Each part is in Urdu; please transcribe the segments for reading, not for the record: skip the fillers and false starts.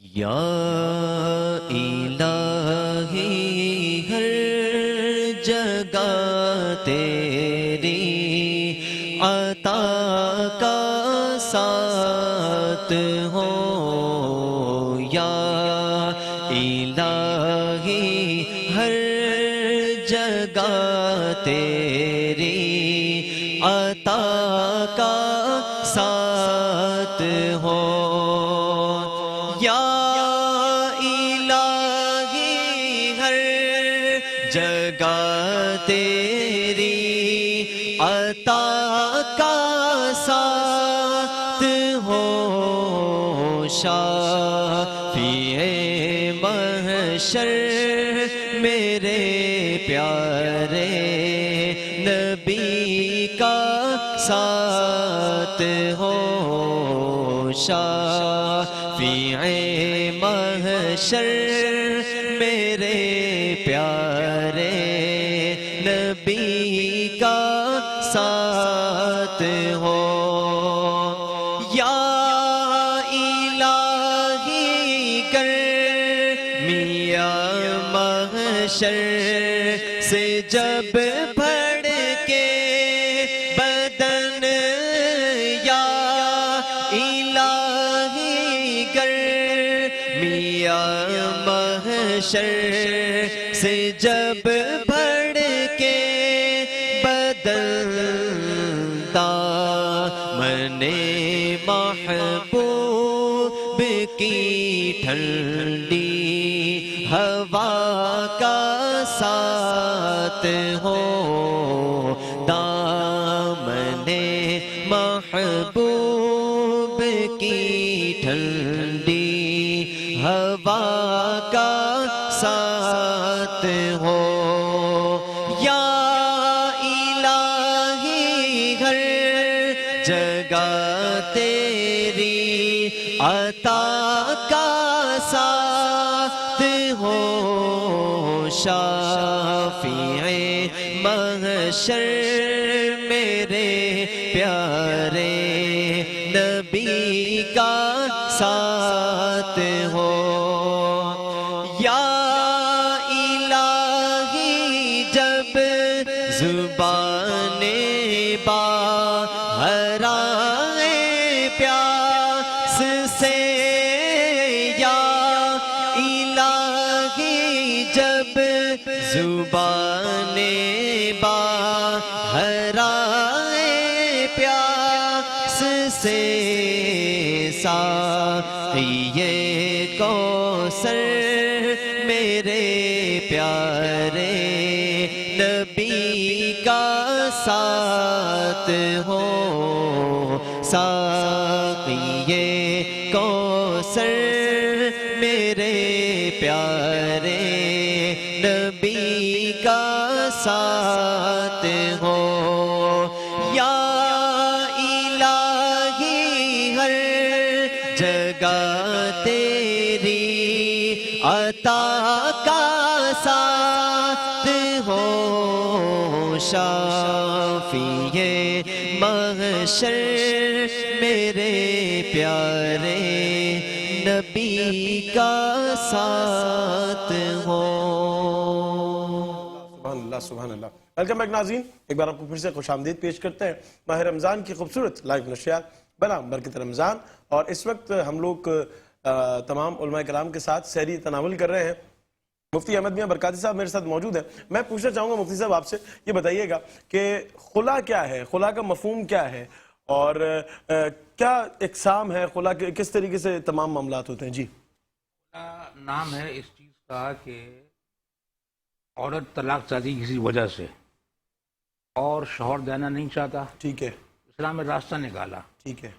یا الہی ہر جگہ تیری عطا کا ساتھ ہو، یا الہی ہر جگہ تیری عطا کا ساتھ ہو، یا الہی ہر جگہ تیری عطا کا ساتھ ہو، شافع محشر میرے پیارے نبی کا ساتھ ہو، شافع محشر میرے پیارے نبی کا ساتھ ہو، یا الہی کر میاں محشر سے جب بڑھ کے بدن، یا الہی گر میاں محشر سے جب بڑھ کے بدن، دامن محبوب کی ٹھنڈی ہوا کا ساتھ ہو، دامن محبوب کی ٹھنڈی ہوا کا ساتھ ہو، یا الہی ہر جگہ تیری عطا کا ساتھ ہو، شافع محشر میرے پیارے نبی کا ساتھ ہو، یا الہی جب زبان باہر آئے پیاس سے، یا الہی جب زبان باہر آئے پیاس سے، ساقی کوثر میرے پیارے نبی کا ساتھ ہو، ساقی کوثر میرے پیارے نبی کا ساتھ ہو، یا الہی ہر جگہ تیری عطا کا ساتھ ہو، شافع محشر میرے پیارے نبی کا ساتھ ہو۔ سبحان اللہ سبحان اللہ۔ ویلکم بیک ناظرین، ایک بار آپ کو پھر سے خوش آمدید پیش کرتے ہیں ماہ رمضان کی خوبصورت لائیو نشریات بنا برکت رمضان، اور اس وقت ہم لوگ تمام علماء کرام کے ساتھ سحری تناول کر رہے ہیں۔ مفتی احمد میاں برکاتی صاحب میرے ساتھ موجود ہیں۔ میں پوچھنا چاہوں گا مفتی صاحب آپ سے، یہ بتائیے گا کہ خلا کیا ہے، خلا کا مفہوم کیا ہے، اور کیا اقسام ہے خلا کے، کس طریقے سے تمام معاملات ہوتے ہیں؟ جی، نام ہے اس چیز کا کہ عورت طلاق چاہتی کسی وجہ سے اور شوہر دینا نہیں چاہتا، ٹھیک ہے، اسلام نے راستہ نکالا، ٹھیک ہے،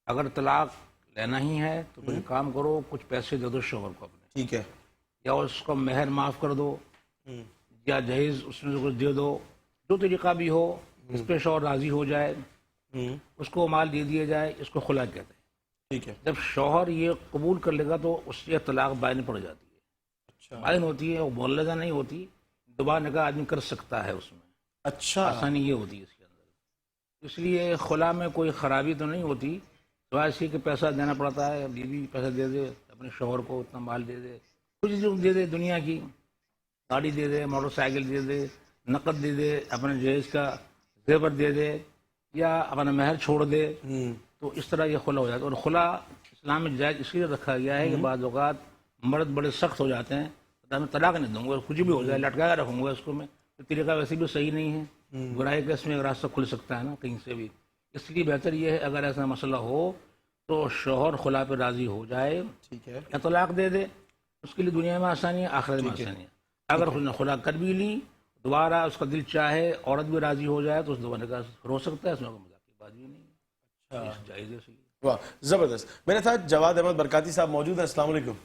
اگر طلاق لینا ہی ہے تو کوئی کام کرو، کچھ پیسے دے دو شوہر کو اپنے، ٹھیک ہے، یا اس کو مہر معاف کر دو، یا جہیز اس میں سے کچھ دے دو، جو طریقہ بھی ہو اس پہ شوہر راضی ہو جائے، اس کو مال دے دیا جائے، اس کو خلا کہتے ہیں۔ ٹھیک ہے، جب شوہر یہ قبول کر لے گا تو اس سے طلاق بائن پڑ جاتی ہے، بائن ہوتی ہے، وہ مولدہ نہیں ہوتی، دوبارہ نکاح آدمی کر سکتا ہے، اس میں اچھا، آسانی یہ ہوتی ہے اس کے اندر۔ اس لیے خلا میں کوئی خرابی تو نہیں ہوتی، سوائے اس کے پیسہ دینا پڑتا ہے، بیوی پیسہ دے دے، اپنے شوہر کو اتنا مال دے دے، کچھ چیز دے دے دنیا کی، گاڑی دے دے، موٹر سائیکل دے دے، نقد دے دے، اپنے جہیز کا زیور دے دے، یا اپنا مہر چھوڑ دے، تو اس طرح یہ خلا ہو جاتا ہے۔ اور خلا اسلام میں جائز اس لیے رکھا گیا ہے کہ بعض اوقات مرد بڑے سخت ہو جاتے ہیں، میں طلاق نہیں دوں گا، کچھ بھی ہو جائے لٹکا کے رکھوں گا اس کو میں، تو طریقہ ویسے بھی صحیح نہیں ہے، برائی کا اس میں ایک راستہ کھل سکتا ہے نا کہیں سے بھی۔ اس لیے بہتر یہ ہے اگر ایسا مسئلہ ہو تو شوہر خلا پہ راضی ہو جائے ٹھیک ہے، یا طلاق دے دے، اس کے لیے دنیا میں آسانی ہے، آخرت میں آسانی ہے۔ اگر اس نے خلا کر بھی لی، دوبارہ اس کا دل چاہے عورت بھی راضی ہو جائے تو اس دوبارہ کا ہو سکتا ہے، اس میں کوئی مذاق کی بات بھی نہیں ہے، جائز ہے، صحیح ہے۔ واہ زبردست۔ میرے ساتھ جواد احمد برکاتی صاحب موجود ہیں۔ السلام علیکم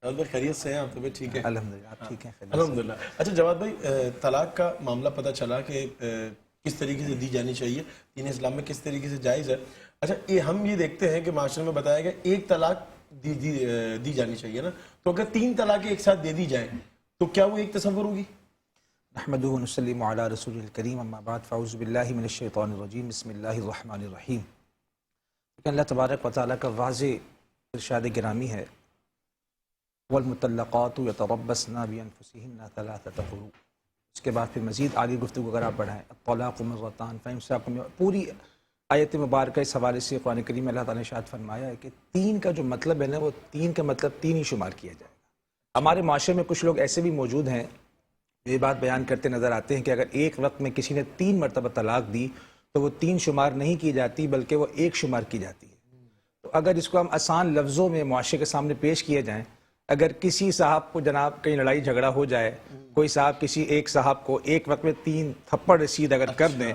جواد بھائی، خیریت سے ہیں آپ؟ طبیعت ٹھیک ہے؟ الحمدللہ آپ ٹھیک ہیں؟ الحمدللہ۔ اچھا جواد بھائی، طلاق کا معاملہ پتہ چلا کہ کس طریقے سے دی جانی چاہیے، دین اسلام میں کس طریقے سے جائز ہے۔ اچھا یہ ہم یہ دیکھتے ہیں کہ معاشرے میں بتایا گیا ایک طلاق دی جانی چاہیے نا، تو اگر 3 طلاقیں ایک ساتھ دے دی جائیں تو کیا وہ ایک تصور ہوگی؟ نحمدہ و نسلم علی رسول الکریم، اما بعد فاعوذ باللہ من الشیطان الرجیم، بسم اللہ الرحمن الرحیم۔ لیکن اللہ تبارک و تعالیٰ کا واضح ارشاد گرامی ہے، والمطلقات یتربصن بانفسہن ثلاثۃ قروء۔ اس کے بعد پھر مزید آگے گفتگو اگر آپ بڑھائیں، الطلاق مرتان فامساک، پوری آیت مبارکہ اس حوالے سے قرآن کریم میں اللہ تعالیٰ نے ارشاد فرمایا ہے کہ 3 کا جو مطلب ہے نا، وہ 3 کا مطلب 3 ہی شمار کیا جائے گا۔ ہمارے معاشرے میں کچھ لوگ ایسے بھی موجود ہیں یہ بات بیان کرتے نظر آتے ہیں کہ اگر ایک وقت میں کسی نے 3 مرتبہ طلاق دی تو وہ 3 شمار نہیں کی جاتی بلکہ وہ 1 شمار کی جاتی ہے۔ تو اگر اس کو ہم آسان لفظوں میں معاشرے کے سامنے پیش کیے جائیں، اگر کسی صاحب کو جناب کہیں لڑائی جھگڑا ہو جائے، کوئی صاحب کسی ایک صاحب کو ایک وقت میں 3 تھپڑ رسید اگر کر دیں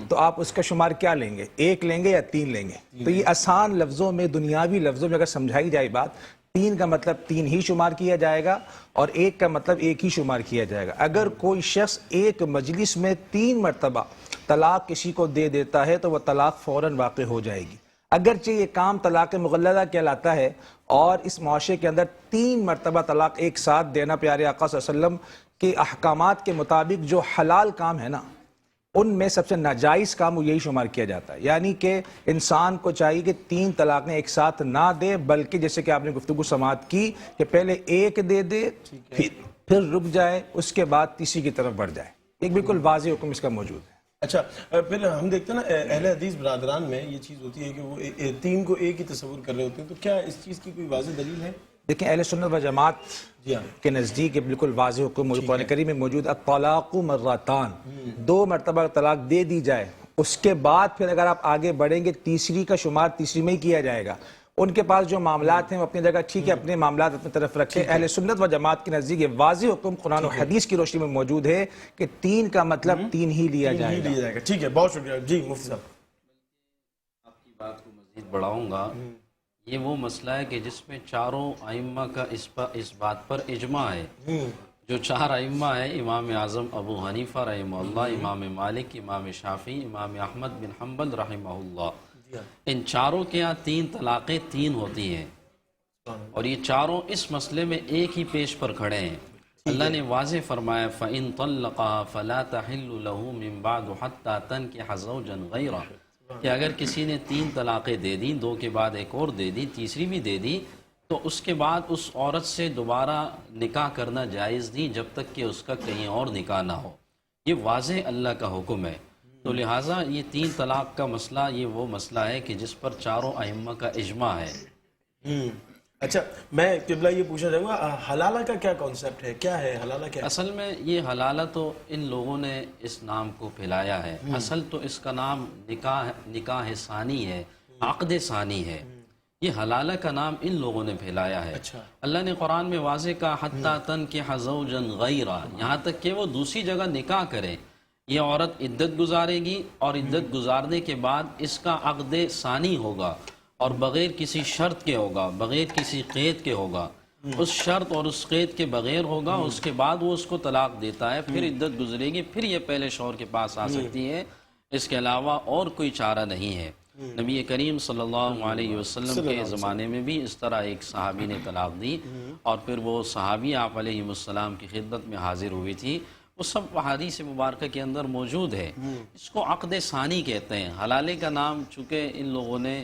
تو آپ اس کا شمار کیا لیں گے؟ 1 لیں گے یا 3 لیں گے؟ تو یہ آسان لفظوں میں، دنیاوی لفظوں میں اگر سمجھائی جائے بات، 3 کا مطلب 3 ہی شمار کیا جائے گا اور 1 کا مطلب 1 ہی شمار کیا جائے گا۔ اگر کوئی شخص ایک مجلس میں 3 مرتبہ طلاق کسی کو دے دیتا ہے تو وہ طلاق فوراً واقع ہو جائے گی، اگرچہ یہ کام طلاق مغلظہ کہلاتا ہے، اور اس معاشرے کے اندر 3 مرتبہ طلاق ایک ساتھ دینا پیارے آقا صلی اللہ علیہ وسلم کے احکامات کے مطابق جو حلال کام ہے نا، ان میں سب سے ناجائز کام وہ یہی شمار کیا جاتا ہے۔ یعنی کہ انسان کو چاہیے کہ 3 طلاقیں ایک ساتھ نہ دے، بلکہ جیسے کہ آپ نے گفتگو سماعت کی کہ پہلے 1 دے دے، پھر رک جائے، اس کے بعد تیسری کی طرف بڑھ جائے۔ ایک بالکل واضح حکم اس کا موجود ہے۔ اچھا پھر ہم دیکھتے ہیں نا اہل حدیث برادران میں یہ چیز ہوتی ہے کہ وہ 3 کو ایک ہی تصور کر رہے ہوتے ہیں، تو کیا اس چیز کی کوئی واضح دلیل ہے؟ دیکھیں اہل سنت و جماعت کے نزدیک بالکل واضح حکم قرآن کریم میں موجود، الطلاق مرتان، 2 مرتبہ طلاق دے دی جائے، اس کے بعد پھر اگر آپ آگے بڑھیں گے تیسری کا شمار تیسری میں ہی کیا جائے گا۔ ان کے پاس جو معاملات ہیں وہ اپنی جگہ ٹھیک ہے، اپنے معاملات اپنی طرف رکھیں۔ اہل سنت و جماعت کے نزدیک یہ واضح حکم قرآن و حدیث کی روشنی میں موجود ہے کہ 3 کا مطلب 3 ہی لیا جائے گا۔ ٹھیک ہے، بہت شکریہ جی مفتی صاحب۔ آپ کی بات کو مزید بڑھاؤں گا، یہ وہ مسئلہ ہے کہ جس میں چاروں ائمہ کا اس بات پر اجماع ہے۔ جو 4 ائمہ ہیں، امام اعظم ابو حنیفہ رحمہ اللہ، امام مالک، امام شافعی، امام احمد بن حنبل رحمہ اللہ، ان چاروں کے یہاں 3 طلاقیں 3 ہوتی ہیں، اور یہ چاروں اس مسئلے میں ایک ہی پیش پر کھڑے ہیں۔ اللہ نے واضح فرمایا فَإِن طَلَّقَهَا فَلَا تَحِلُّ لَهُ مِن بَعْدُ حَتَّى تَنكِحَ زَوْجًا غَيْرَهُ، کہ اگر کسی نے 3 طلاقیں دے دی، 2 کے بعد ایک اور دے دی، تیسری بھی دے دی، تو اس کے بعد اس عورت سے دوبارہ نکاح کرنا جائز نہیں جب تک کہ اس کا کہیں اور نکاح نہ ہو۔ یہ واضح اللہ کا حکم ہے۔ تو لہٰذا یہ 3 طلاق کا مسئلہ یہ وہ مسئلہ ہے کہ جس پر چاروں ائمہ کا اجماع ہے۔ اچھا میں قبلہ یہ پوچھنا چاہوں گا، حلالہ کا کیا کانسیپٹ ہے؟ کیا ہے حلالہ؟ کیا اصل میں یہ حلالہ تو ان لوگوں نے اس نام کو پھیلایا ہے، اصل تو اس کا نام نکاح ثانی ہے، عقد ثانی ہے۔ یہ حلالہ کا نام ان لوگوں نے پھیلایا ہے۔ اللہ نے قرآن میں واضح کہا حتیٰ تنکح زوجا غیرہ، یہاں تک کہ وہ دوسری جگہ نکاح کرے۔ یہ عورت عدت گزارے گی اور عدت گزارنے کے بعد اس کا عقد ثانی ہوگا، اور بغیر کسی شرط کے ہوگا، بغیر کسی قید کے ہوگا۔ اس شرط اور اس قید کے بغیر ہوگا، اس کے بعد وہ اس کو طلاق دیتا ہے، پھر عدت گزرے گی، پھر یہ پہلے شوہر کے پاس آ سکتی ہے۔ اس کے علاوہ اور کوئی چارہ نہیں ہے۔ نبی کریم صلی اللہ علیہ وسلم کے زمانے میں بھی اس طرح ایک صحابی نے طلاق دی، اور پھر وہ صحابی آپ علیہ السلام کی خدمت میں حاضر ہوئی تھی۔ وہ سب حدیث مبارکہ کے اندر موجود ہے۔ اس کو عقد ثانی کہتے ہیں۔ حلالے کا نام چونکہ ان لوگوں نے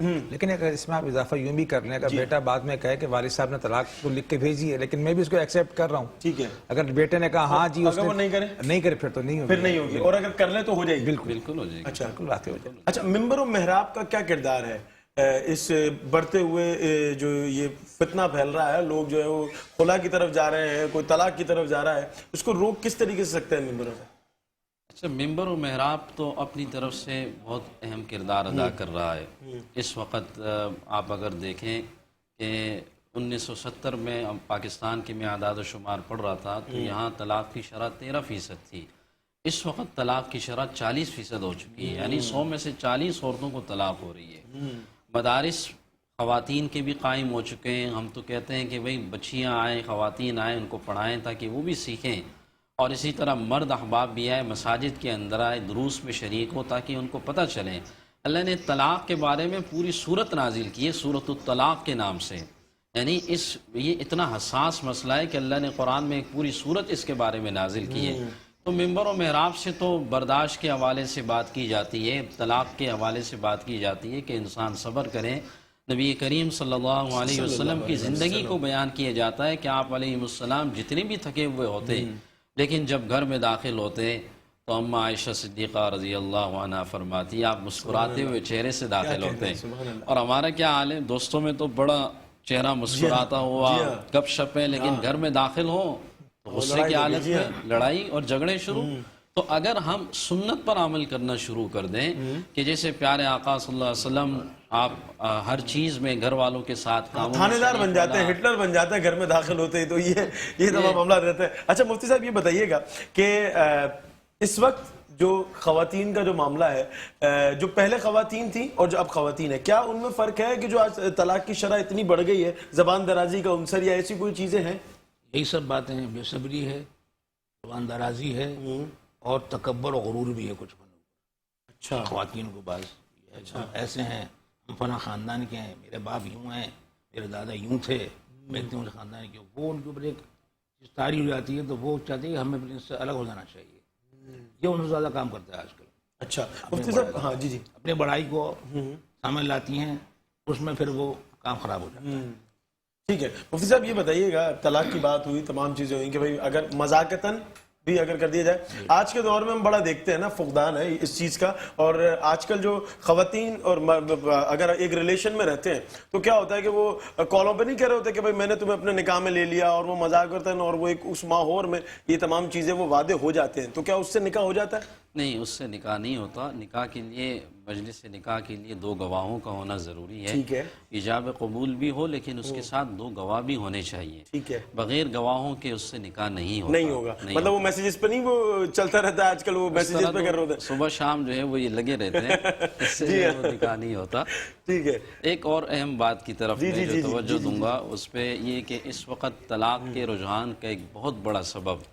لیکن اگر اس میں آپ اضافہ یوں بھی کر لیں، اگر بیٹا بعد میں کہے کہ والد صاحب نے طلاق تو لکھ کے بھیجی ہے لیکن میں بھی اس کو ایکسیپٹ کر رہا ہوں، ٹھیک ہے، اگر بیٹے نے کہا ہاں جی، اس اگر وہ نے نہیں کرے پھر تو نہیں ہوگی، پھر نہیں ہوگی، اور اگر کر لے تو ہو جائے گی. بالکل ہو جائے گی. اچھا بالکل واقعی ہو جائے گا. اچھا، ممبر و محراب کا کیا کردار ہے اس بڑھتے ہوئے جو یہ فتنہ پھیل رہا ہے، لوگ جو ہے وہ خلا کی طرف جا رہے ہیں، کوئی طلاق کی طرف جا رہا ہے، اس کو روک کس طریقے سے سکتے ہیں ممبروں سے؟ اچھا، ممبر و محراب تو اپنی طرف سے بہت اہم کردار ادا کر رہا ہے. اس وقت آپ اگر دیکھیں کہ 1970 میں پاکستان کے میں اعداد و شمار پڑھ رہا تھا تو یہاں طلاق کی شرح 13% تھی. اس وقت طلاق کی شرح 40% ہو چکی ہے، یعنی 100 میں سے 40 عورتوں کو طلاق ہو رہی ہے. مدارس خواتین کے بھی قائم ہو چکے ہیں. ہم تو کہتے ہیں کہ بھئی بچیاں آئیں، خواتین آئیں، ان کو پڑھائیں تاکہ وہ بھی سیکھیں، اور اسی طرح مرد احباب بھی آئے، مساجد کے اندر آئے، دروس میں شریک ہو تاکہ ان کو پتہ چلے. اللہ نے طلاق کے بارے میں پوری سورت نازل کی ہے، سورۃ الطلاق کے نام سے. یعنی یہ اتنا حساس مسئلہ ہے کہ اللہ نے قرآن میں ایک پوری سورت اس کے بارے میں نازل کی ہے. تو ممبر و محراب سے تو برداشت کے حوالے سے بات کی جاتی ہے، طلاق کے حوالے سے بات کی جاتی ہے کہ انسان صبر کریں. نبی کریم صلی اللہ علیہ وسلم کی زندگی کو بیان کیا جاتا ہے کہ آپ علیہ السلام جتنے بھی تھکے ہوئے ہوتے لیکن جب گھر میں داخل ہوتے تو اماں عائشہ صدیقہ رضی اللہ عنہ فرماتی آپ مسکراتے ہوئے چہرے سے داخل ہوتے. اور ہمارا کیا حال ہے، دوستوں میں تو بڑا چہرہ مسکراتا ہوا، گپ شپیں، لیکن گھر میں داخل ہوں تو غصے کی حالت میں لڑائی اور جھگڑے شروع. تو اگر ہم سنت پر عمل کرنا شروع کر دیں کہ جیسے پیارے آقا صلی اللہ علیہ وسلم آپ ہر چیز میں گھر والوں کے ساتھ کاموں تھانے دار بن جاتے ہیں، ہٹلر بن جاتے ہیں گھر میں داخل ہوتے ہیں، تو یہ تمام معاملہ رہتا ہے. اچھا مفتی صاحب یہ بتائیے گا کہ اس وقت جو خواتین کا جو معاملہ ہے، جو پہلے خواتین تھیں اور جو اب خواتین ہیں، کیا ان میں فرق ہے کہ جو آج طلاق کی شرح اتنی بڑھ گئی ہے، زبان درازی کا عنصر یا ایسی کوئی چیزیں ہیں؟ یہی سب باتیں ہیں، بے صبری ہے، زبان درازی ہے، اور تکبر و غرور بھی ہے کچھ بنو. اچھا، خواتین کو بعض ایسے ہیں، ہم فلاں خاندان کے ہیں، میرے باپ یوں ہیں، میرے دادا یوں تھے، میں اتنے اونچے خاندان کے، وہ ان کے اوپر ایک چیز طاری ہو جاتی ہے تو وہ چاہتے ہیں کہ ہمیں ان سے الگ ہو جانا چاہیے. یہ ان سے زیادہ کام کرتا ہے آج کل. اچھا مفتی صاحب، ہاں جی اپنے بڑائی کو سامنے لاتی ہیں، اس میں پھر وہ کام خراب ہو جاتا ہے. ٹھیک ہے. مفتی صاحب یہ بتائیے گا، طلاق کی بات ہوئی، تمام چیزیں ہوئی کہ بھئی اگر مذاکرتاً بھی اگر کر دیا جائے، آج کے دور میں ہم بڑا دیکھتے ہیں نا فقدان ہے اس چیز کا. اور آج کل جو خواتین اور اگر ایک ریلیشن میں رہتے ہیں تو کیا ہوتا ہے کہ وہ کالوں پہ نہیں کہہ رہے ہوتے کہ بھئی میں نے تمہیں اپنے نکاح میں لے لیا، اور وہ مذاکرتاً اور وہ ایک اس ماحول میں یہ تمام چیزیں وہ وعدے ہو جاتے ہیں، تو کیا اس سے نکاح ہو جاتا ہے؟ نہیں، اس سے نکاح نہیں ہوتا. نکاح کے لیے، مجلس نکاح کے لیے 2 گواہوں کا ہونا ضروری ہے. ٹھیک ہے، ایجاب قبول بھی ہو لیکن اس کے ساتھ 2 گواہ بھی ہونے چاہیے. ٹھیک ہے، بغیر گواہوں کے اس سے نکاح نہیں ہوتا. نہیں ہوگا. مطلب وہ میسیجز پہ نہیں وہ چلتا رہتا ہے آج کل، وہ میسیجز پہ کر رہے ہوتے ہیں صبح شام جو ہے وہ یہ لگے رہتے ہیں، اس سے وہ نکاح نہیں ہوتا. ٹھیک ہے. ایک اور اہم بات کی طرف میں جو توجہ دوں گا اس پہ یہ کہ اس وقت طلاق کے رجحان کا ایک بہت بڑا سبب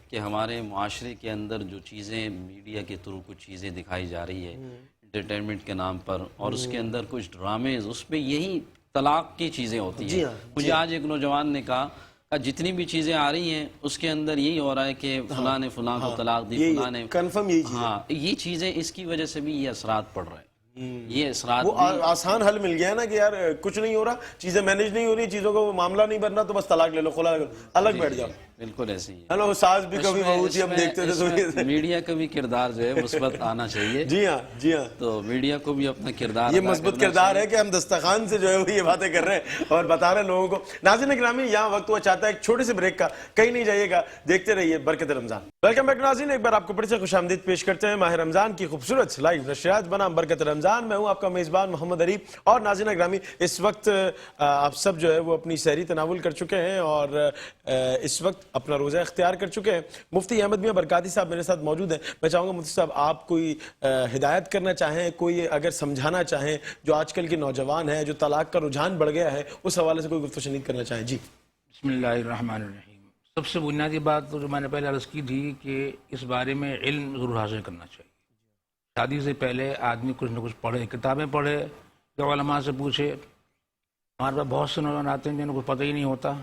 کہ ہمارے معاشرے کے اندر جو چیزیں میڈیا کے تھرو کچھ چیزیں دکھائی جا رہی ہے انٹرٹینمنٹ کے نام پر، اور اس کے اندر کچھ ڈرامے، اس پہ یہی طلاق کی چیزیں ہوتی ہیں. مجھے آج ایک نوجوان نے کہا جتنی بھی چیزیں آ رہی ہیں اس کے اندر یہی ہو رہا ہے کہ فلاں نے فلاں کو طلاق دی، فلاں نے کنفرم یہی چیز. ہاں، یہ چیزیں اس کی وجہ سے بھی یہ اثرات پڑ رہے ہیں. یہ اثرات وہ آسان حل مل گیا نا کہ یار کچھ نہیں ہو رہا، چیزیں مینیج نہیں ہو رہی، چیزوں کو معاملہ نہیں بننا، تو بس طلاق لے لو، خلا لے لو، الگ بیٹھ جاؤ. بالکل ایسے ہی ہلو ساز بھی کبھی بہو تھی، ہم دیکھتے تھے. ہے. میڈیا کا بھی کردار جو ہے مثبت آنا چاہیے. جی ہاں، جی ہاں، تو میڈیا کو بھی اپنا کردار یہ مثبت کردار ہے کہ ہم دسترخوان سے جو ہے وہ یہ باتیں کر رہے ہیں اور بتا رہے ہیں لوگوں کو. ناظرین گرامی، یہاں وقت ہوا چاہتا ہے ایک چھوٹے سے بریک کا، کہیں نہیں جائیے گا، دیکھتے رہیے برکت رمضان. ویلکم بیک ناظرین، ایک بار آپ کو پھر سے خوش آمدید پیش کرتے ہیں ماہ رمضان کی خوبصورت لائیو نشریات بنام برکت رمضان. میں ہوں آپ کا میزبان محمد علی. اور ناظرین گرامی، اس وقت آپ سب جو ہے وہ اپنی سحری تناول کر چکے ہیں اور اس وقت اپنا روزہ اختیار کر چکے ہیں. مفتی احمد میاں برکاتی صاحب میرے ساتھ موجود ہیں. میں چاہوں گا مفتی صاحب آپ کوئی ہدایت کرنا چاہیں، کوئی اگر سمجھانا چاہیں جو آج کل کے نوجوان ہیں، جو طلاق کا رجحان بڑھ گیا ہے، اس حوالے سے کوئی گفت و شنید کرنا چاہیں. جی بسم اللہ الرحمن الرحیم. سب سے بنیادی بات تو جو میں نے پہلے عرض کی تھی کہ اس بارے میں علم ضرور حاصل کرنا چاہیے. شادی سے پہلے آدمی کچھ نہ کچھ پڑھے، کتابیں پڑھے، جو علماء سے پوچھے. ہمارے پاس بہت سے نوجوان آتے ہیں جنہیں کچھ پتہ ہی نہیں ہوتا.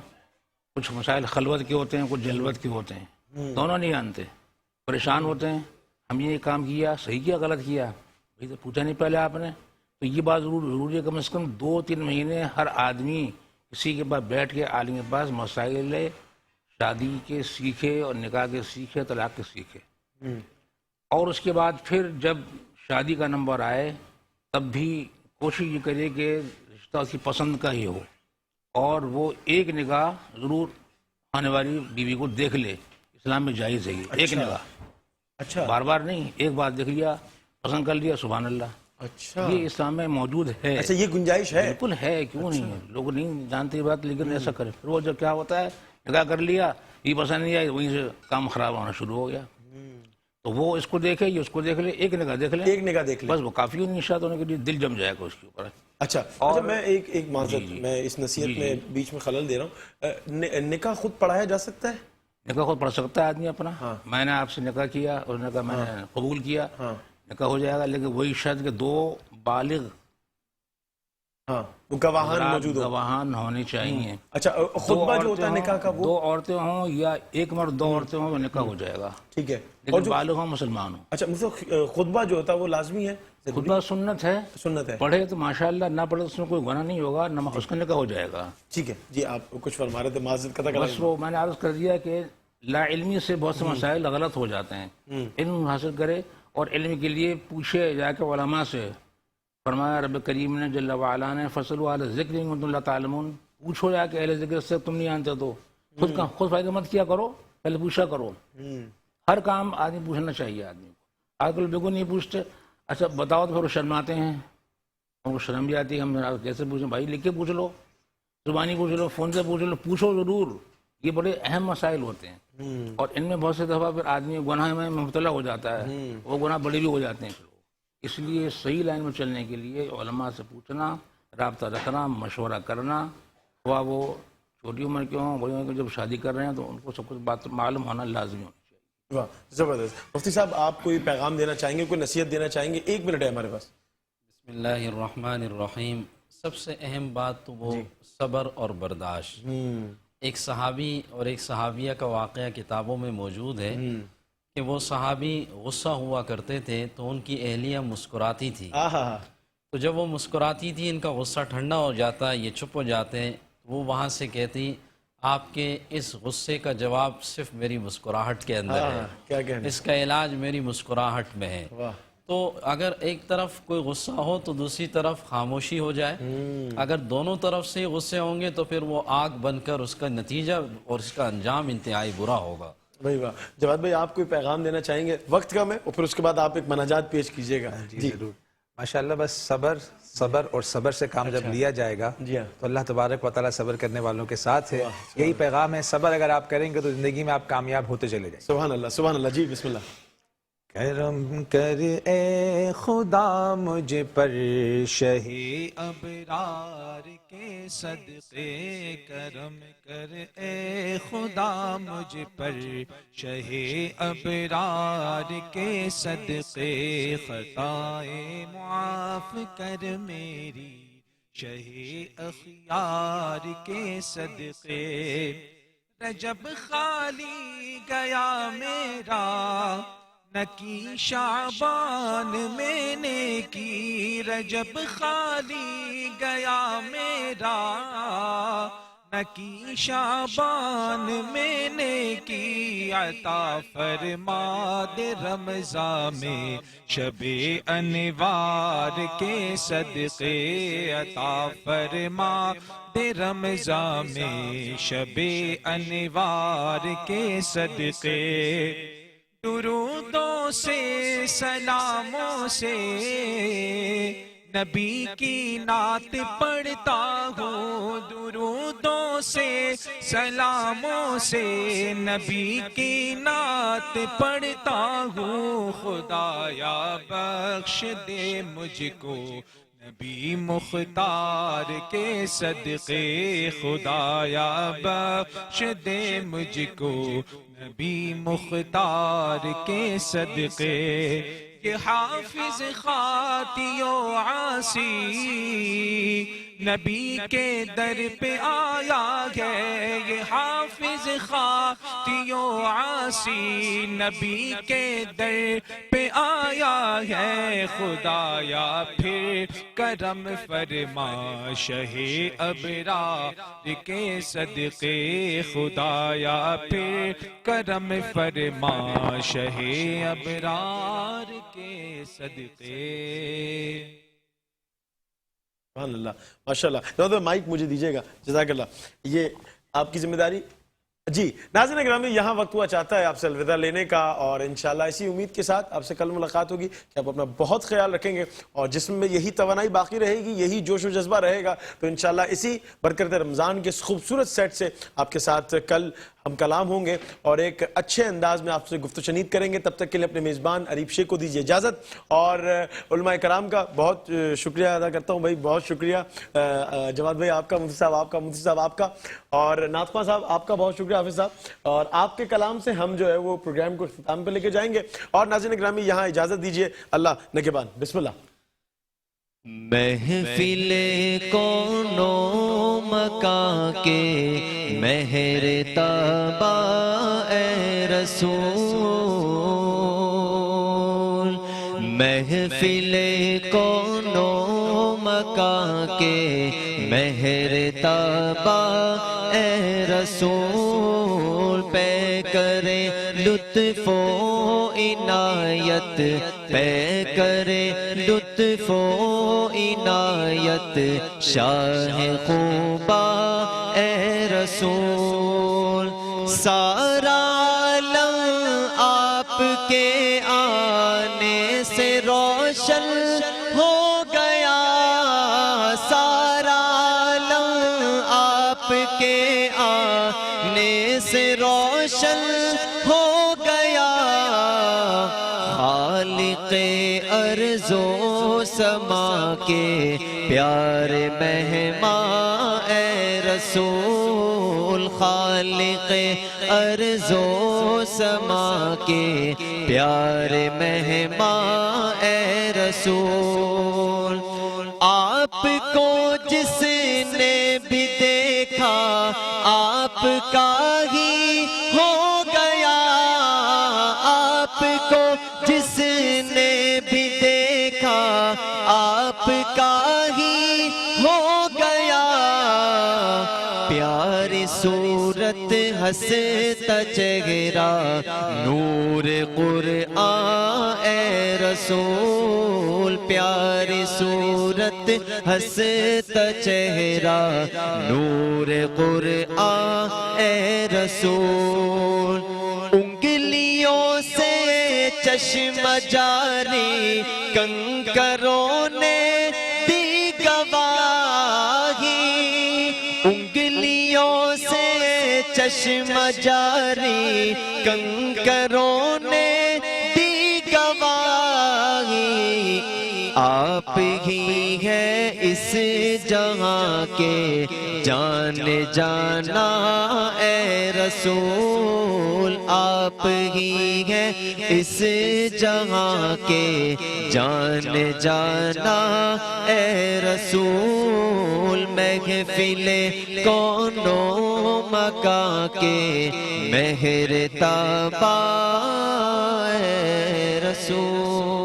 کچھ مسائل خلوت کے ہوتے ہیں، کچھ جلوت کے ہوتے ہیں، دونوں نہیں جانتے، پریشان ہوتے ہیں. ہم یہ کام کیا، صحیح کیا غلط کیا، بھائی تو پوچھا نہیں پہلے آپ نے. تو یہ بات ضروری ہے کم از کم 2-3 مہینے ہر آدمی کسی کے پاس بیٹھ کے عالم کے پاس مسائل شادی کے سیکھے اور نکاح کے سیکھے، طلاق کے سیکھے، اور اس کے بعد پھر جب شادی کا نمبر آئے تب بھی کوشش یہ کرے کہ رشتہ اس کی پسند کا ہی ہو، اور وہ ایک نگاہ ضرور آنے والی بیوی کو دیکھ لے، اسلام میں جائز ہے یہ ایک نگاہ، اچھا بار بار نہیں، ایک بار دیکھ لیا پسند کر لیا، سبحان اللہ، اچھا یہ اسلام میں موجود ہے، اچھا یہ گنجائش ہے؟ بالکل ہے، کیوں نہیں ہے، لوگ نہیں جانتے یہ بات لیکن ایسا کرے، پھر وہ جب کیا ہوتا ہے نکاح کر لیا، یہ پسند نہیں آئی، وہیں سے کام خراب ہونا شروع ہو گیا، تو وہ اس کو دیکھے یہ اس کو دیکھ لے، ایک نگاہ دیکھ لے، ایک نگاہ دیکھ لیں، بس وہ کافی نہیں شاد ہونے کے لیے دل جم جائے گا اس کے اوپر۔ اچھا اچھا میں ایک معذرت میں اس نصیحت میں بیچ میں خلل دے رہا ہوں، نکاح خود پڑھایا جا سکتا ہے؟ نکاح خود پڑھ سکتا ہے آدمی اپنا، میں نے آپ سے نکاح کیا اور نکاح میں نے قبول کیا، نکاح ہو جائے گا، لیکن وہی شرط کہ 2 بالغ وہ گواہان موجود ہو، گواہان ہونے چاہیے، اچھا خطبہ جو ہوتا ہے نکاح کا وہ 2 عورتیں ہوں یا ایک مرد 2 عورتیں ہوں تو نکاح ہو جائے گا، ٹھیک ہے، لیکن بالغ ہوں مسلمان ہوں۔ اچھا مطلب خطبہ جو ہوتا ہے وہ لازمی ہے؟ خطبہ سنت ہے، سنت ہے، پڑھے تو ماشاءاللہ، نہ پڑھے تو اس میں کوئی گناہ نہیں ہوگا، نہ اس کا نکاح ہو جائے گا۔ ٹھیک ہے جی، آپ کچھ فرما رہے تھے، معذرت قطع بس وہ میں نے عرض کر دیا کہ لا علمی سے بہت سے مسائل غلط ہو جاتے ہیں، علم حاصل کرے اور علم کے لیے پوچھے جا کے علماء سے، فرمایا رب کریم نے جل وعلا نے فصلوا علی الذکر ان کنتم لا تعلمون، پوچھو جا کے اہل ذکر سے، تم نہیں جانتے تو خود فائدہ مت کیا کرو، پہلے پوچھا کرو، ہر کام آدمی پوچھنا چاہیے آدمی کو، آج کل بالکل نہیں پوچھتے، اچھا بتاؤ تو پھر وہ شرماتے ہیں، ہم کو شرم بھی آتی ہے، ہم کیسے پوچھیں، بھائی لکھ کے پوچھ لو، زبانی پوچھ لو، فون سے پوچھ لو، پوچھو ضرور، یہ بڑے اہم مسائل ہوتے ہیں، اور ان میں بہت سے دفعہ پھر آدمی گناہ میں مبتلا ہو جاتا ہے، وہ گناہ بڑے بھی ہو جاتے ہیں، اس لیے صحیح لائن میں چلنے کے لیے علماء سے پوچھنا، رابطہ رکھنا، مشورہ کرنا، خواہ وہ چھوٹی عمر کے ہوں بڑی عمر کے، جب شادی کر رہے ہیں تو ان کو سب کچھ بات معلوم ہونا لازمی ہونی چاہیے۔ واہ زبردست۔ مفتی صاحب آپ کوئی پیغام دینا چاہیں گے، کوئی نصیحت دینا چاہیں گے؟ 1 منٹ ہے ہمارے پاس۔ بسم اللہ الرحمن الرحیم۔ سب سے اہم بات تو وہ صبر اور برداشت۔ ایک صحابی اور ایک صحابیہ کا واقعہ کتابوں میں موجود ہے کہ وہ صحابی غصہ ہوا کرتے تھے تو ان کی اہلیہ مسکراتی تھی، تو جب وہ مسکراتی تھی ان کا غصہ ٹھنڈا ہو جاتا، یہ چپ ہو جاتے، وہ وہاں سے کہتی آپ کے اس غصے کا جواب صرف میری مسکراہٹ کے اندر ہے، اس کا علاج میری مسکراہٹ میں ہے۔ تو اگر ایک طرف کوئی غصہ ہو تو دوسری طرف خاموشی ہو جائے، اگر دونوں طرف سے غصے ہوں گے تو پھر وہ آگ بن کر اس کا نتیجہ اور اس کا انجام انتہائی برا ہوگا۔ بھائی واہ، جواد بھائی آپ کوئی پیغام دینا چاہیں گے؟ وقت کم ہے اور پھر اس کے بعد آپ ایک مناجات پیش کیجئے گا۔ جی ضرور، ماشاءاللہ، بس صبر اور صبر سے کام جب لیا جائے گا تو اللہ تبارک و تعالیٰ صبر کرنے والوں کے ساتھ ہے، یہی پیغام ہے، صبر اگر آپ کریں گے تو زندگی میں آپ کامیاب ہوتے چلے جائیں۔ سبحان اللہ سبحان اللہ۔ جی بسم اللہ۔ کرم کر اے خدا مجھ پر شہ ابرار کے صدقے، کرم کر اے خدا مجھ پر شہ ابرار کے صدقے، خطائیں معاف کر میری شہ اخیار کے صدقے، رجب خالی گیا میرا نہ کی شعبان میں نے کی، رجب خالی گیا میرا نہ کی شعبان میں نے کی، عطا فرما دے رمضان میں شب انوار کے صدقے، عطا فرما دے رمضان میں شب انوار کے صدقے، درودوں سے سلاموں سے نبی کی نعت پڑھتا ہوں، درودوں سے سلاموں سے نبی کی نعت پڑھتا ہوں، خدایا بخش دے مجھ کو نبی مختار کے صدقے، خدایا بخش دے مجھ کو نبی مختار کے صدقے، یہ حافظ خاطی و عاصی نبی کے در پہ آیا ہے، یہ حافظ خاطی و عاصی نبی کے در پہ آیا ہے خدایا پھر کرم فرما شہ ابرار کے صدقے خدایا پھر کرم فرما شہ ابرار کے صدقے. سبحان اللہ ماشاء اللہ. مائک مجھے دیجیے گا, جزاک اللہ, یہ آپ کی ذمہ داری. جی ناظرین گرامی, یہاں وقت ہوا چاہتا ہے آپ سے الوداع لینے کا, اور انشاءاللہ اسی امید کے ساتھ آپ سے کل ملاقات ہوگی کہ آپ اپنا بہت خیال رکھیں گے, اور جسم میں یہی توانائی باقی رہے گی, یہی جوش و جذبہ رہے گا, تو انشاءاللہ اسی برکت رمضان کے اس خوبصورت سیٹ سے آپ کے ساتھ کل ہم کلام ہوں گے اور ایک اچھے انداز میں آپ سے گفت و شنید کریں گے. تب تک کے لیے اپنے میزبان اریب شیخ کو دیجیے اجازت, اور علماء کرام کا بہت شکریہ ادا کرتا ہوں. بھائی بہت شکریہ, جواد بھائی آپ کا, مفتی صاحب آپ کا, مفتی صاحب آپ کا, اور ناطقہ صاحب آپ کا بہت شکریہ, حافظ صاحب, اور آپ کے کلام سے ہم جو ہے وہ پروگرام کو اختتام پہ لے کے جائیں گے. اور ناظرین گرامی یہاں اجازت دیجیے, اللہ نگہبان, بسم اللہ. محفل کونو مکان کے مہر تابا اے رسول, محفل کونو مکان کے مہر تابا اے رسول, پے کرے لطف و عنایت, پے کرے لطف و عنایت شاہ خوبا اے رسول. سارا عالم آپ کے آنے سے روشن ہو گیا, سارا عالم آپ کے آنے سے روشن ہو گیا. خالق ارض و سما کے پیارے مہمان اے رسول, خالق ارض و سما کے پیارے مہمان اے رسول. آپ کو جس نے بھی دیکھا آپ کا ہی ہو گیا, آپ کو جس نے بھی دیکھا آپ کا ہی ہو گیا. پیاری صورت ہنستا چہرہ نور قرآن اے رسول, پیاری صورت ہنستا چہرہ نور قرآن اے رسول. انگلیوں سے چشم جاری کنکروں نے دی گواہی, انگلیوں سے چشم جاری کنکروں نے دی گواہی. آپ ہی ہے اس جہاں کے جان جانا اے رسول, آپ ہی ہے اس جہاں کے جان جانا اے رسول. محفل کونو مکان کے مہر تابا اے رسول.